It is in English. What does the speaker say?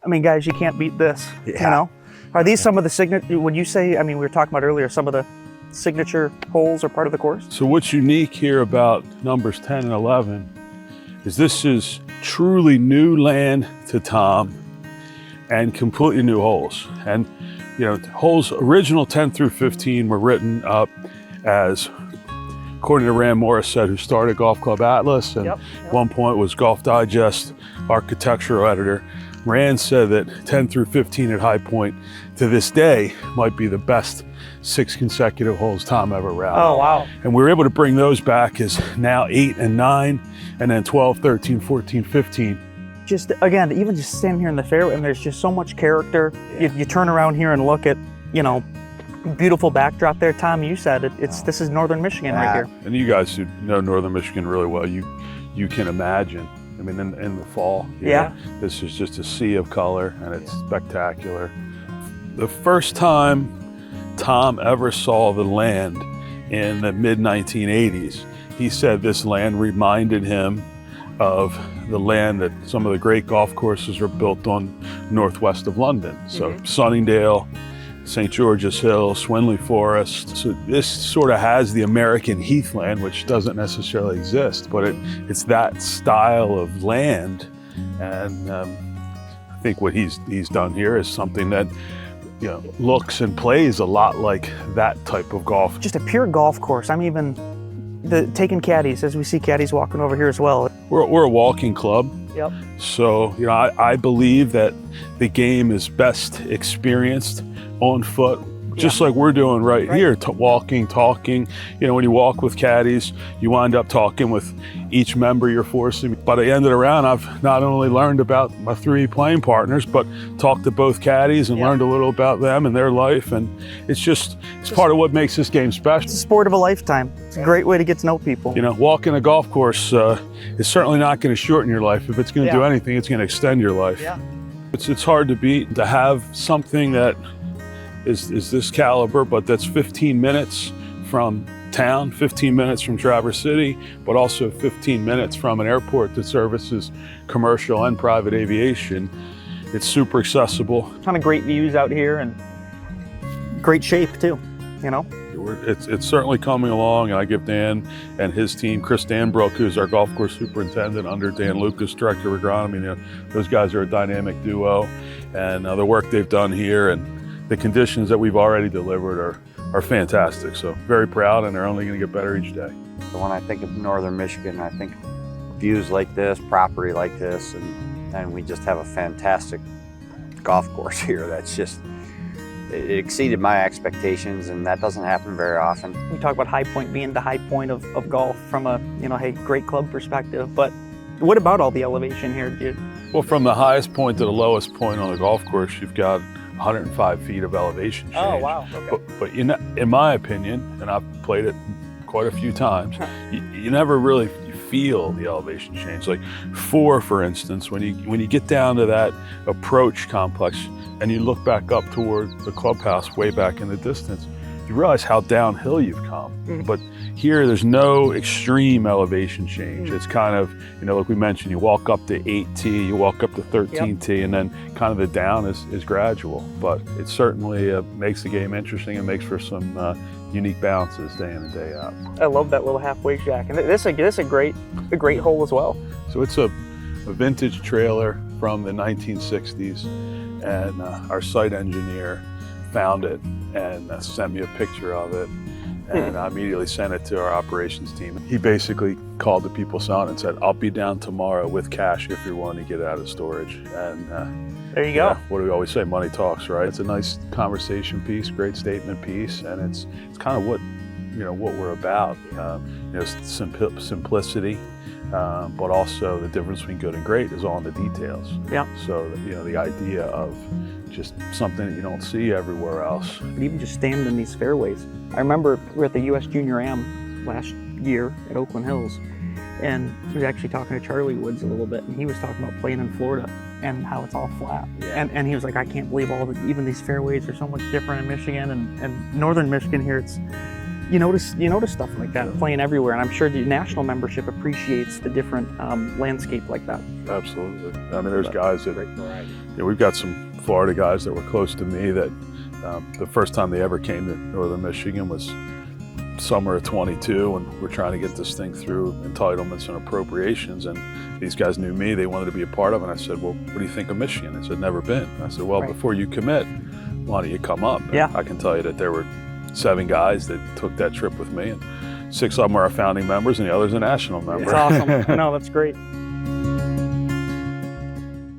I mean, guys, you can't beat this, you know? Are these some of the signature, would you say, I mean, we were talking about earlier, some of the signature holes are part of the course? So what's unique here about numbers 10 and 11 is this is truly new land to Tom and completely new holes. And, you know, holes original 10 through 15 were written up as, according to Rand Morissette, who started Golf Club Atlas and at one point was Golf Digest architectural editor. Rand said that 10 through 15 at High Point to this day might be the best 6 consecutive holes Tom ever routed. Oh, wow. And we were able to bring those back as now 8 and 9, and then 12, 13, 14, 15. Just, again, even just standing here in the fairway, and there's just so much character. You turn around here and look at, you know, beautiful backdrop there. Tom, you said it, this is Northern Michigan right here. And you guys who know Northern Michigan really well, you can imagine. I mean, in the fall, this is just a sea of color, and it's spectacular. The first time Tom ever saw the land in the mid-1980s, he said this land reminded him of the land that some of the great golf courses are built on northwest of London. So Sunningdale, St. George's Hill, Swinley Forest. So this sort of has the American heathland, which doesn't necessarily exist, but it's that style of land. And I think what he's done here is something that, you know, looks and plays a lot like that type of golf. Just a pure golf course. I'm even taking caddies, as we see caddies walking over here as well. We're a walking club. Yep. So, you know, I believe that the game is best experienced on foot, just like we're doing right here, walking, talking. You know, when you walk with caddies, you wind up talking with each member you're forcing. By the end of the round, I've not only learned about my 3 playing partners, but talked to both caddies and learned a little about them and their life. And it's part of what makes this game special. It's a sport of a lifetime. It's a great way to get to know people. You know, walking a golf course is certainly not going to shorten your life. If it's going to do anything, it's going to extend your life. Yeah. It's hard to beat, to have something that is this caliber, but that's 15 minutes from town, 15 minutes from Traverse City, but also 15 minutes from an airport that services commercial and private aviation. It's super accessible. Ton of great views out here and great shape too, you know? It's certainly coming along, and I give Dan and his team, Chris Danbrook, who's our golf course superintendent under Dan Lucas, director of agronomy. You know, those guys are a dynamic duo, and the work they've done here and the conditions that we've already delivered are fantastic. So very proud, and they're only going to get better each day. So when I think of Northern Michigan, I think views like this, property like this, and we just have a fantastic golf course here. That's just, it exceeded my expectations, and that doesn't happen very often. We talk about High Point being the high point of golf from a, you know, hey, great club perspective, but what about all the elevation here, dude? Well, from the highest point to the lowest point on the golf course, you've got 105 feet of elevation change. Oh, wow. Okay. But you know, in my opinion, and I've played it quite a few times, you never really feel the elevation change. Like 4, for instance, when you get down to that approach complex and you look back up toward the clubhouse way back in the distance, you realize how downhill you've come. But here, there's no extreme elevation change. It's kind of, you know, like we mentioned, you walk up to 8T, you walk up to 13T, and then kind of the down is gradual. But it certainly makes the game interesting and makes for some unique bounces day in and day out. I love that little halfway shack, and this is a great hole as well. So it's a vintage trailer from the 1960s, and our site engineer found it and sent me a picture of it, and I immediately sent it to our operations team. He basically called the people selling it and said, "I'll be down tomorrow with cash if you're willing to get it out of storage." And there you go. What do we always say? Money talks, right? It's a nice conversation piece, great statement piece, and it's kind of what we're about. You know, simplicity, but also the difference between good and great is all in the details. Yeah. So you know, the idea of just something that you don't see everywhere else. But even just standing in these fairways. I remember we were at the U.S. Junior Am last year at Oakland Hills, and we was actually talking to Charlie Woods a little bit, and he was talking about playing in Florida and how it's all flat. Yeah. And he was like, I can't believe even these fairways are so much different in Michigan, and Northern Michigan here, you notice stuff like that playing everywhere, and I'm sure the national membership appreciates the different landscape like that. Absolutely. I mean, there's guys that, we've got some Florida guys that were close to me that the first time they ever came to Northern Michigan was summer of 22, and we're trying to get this thing through entitlements and appropriations, and these guys knew me, they wanted to be a part of it, and I said, well, what do you think of Michigan? They said, never been. And I said, well, before you commit, why don't you come up? And I can tell you that there were 7 guys that took that trip with me, and 6 of them are our founding members and the others are national members. It's awesome. No, that's great.